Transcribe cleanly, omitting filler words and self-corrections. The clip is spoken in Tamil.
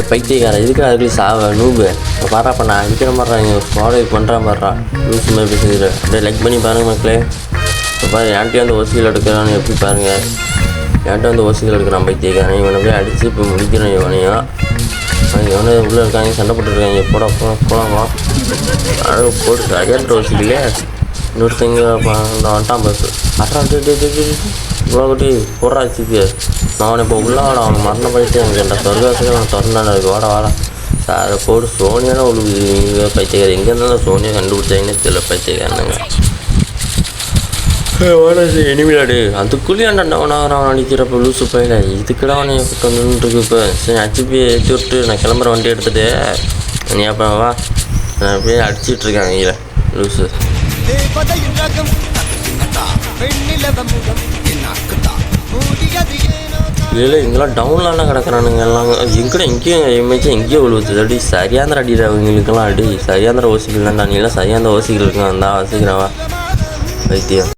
பைத்தியக்காரன் இதுக்கு அதுக்குள்ளே சாவ நூபு பாராப்பா நான் அடிக்கிற மாதிரிறாங்க ஃபாலோ பண்ணுறான் பாடுறா லூஸ் மாதிரி பேசுகிற அப்படியே லைக் பண்ணி பாருங்கள் மக்களே. இப்போ பாரு என்கிட்ட வந்து ஓசிகள் எடுக்கிறான்னு எப்படி பாருங்கள். என்கிட்ட வந்து ஓசிகள் எடுக்கிறான் பைத்தியக்காரன். இவனை போய் அடித்து இப்போ முடிக்கிறேன். இவனையும் இவனை உள்ளே இருக்காங்க சண்டை போட்டுருக்காங்க. போடாமா அழகு போட்டு சரியான ஓசிகளே இன்னொருத்தங்க வந்துட்டான் பஸ் அட்ரா இவ்வளோட்டி போடுறா சிப்பி அவனை இப்போ உள்ளே வாடா அவனை மரணம் பண்ணிட்டு எனக்கு என் சொர்க்காசுக்கு அவனை திறந்தான இருக்கு வாடா அதை போட்டு சோனியான உழுகுது. நீங்கள் பைத்தியக்காரன் எங்கே இருந்தாலும் சோனியை கண்டுபிடிச்சாங்கன்னே தெரியல பைத்தியக்காரனுங்க. இனிமேலாடு அதுக்குள்ளேயே அவன் அடிக்கிறப்ப லூசு பையில இதுக்குடா அவனை கூட்டு வந்துருக்கு. இப்போ சரி ஹச்பி ஏற்றி விட்டு நான் கிளம்புற வண்டி எடுத்துகிட்டு நீ அப்புறம் வா நான் அப்படியே அடிச்சிட்ருக்காங்க இல்லை லூசு. இல்லை இங்கெல்லாம் டவுன்லாம் கிடக்குறானுங்க எல்லாம் எங்கடா இங்கேயும் எம்ஏச்சும் எங்கேயோ விழுவுது அடி சரியாந்திர அடிக்கிற அவங்களுக்கெல்லாம் அடி சரியாந்திர ஓசிகள் தான்டா நீலாம் சரியாந்திர ஓசிகள் இருக்குங்க அந்த வசிக்கிறவா வைத்தியம்.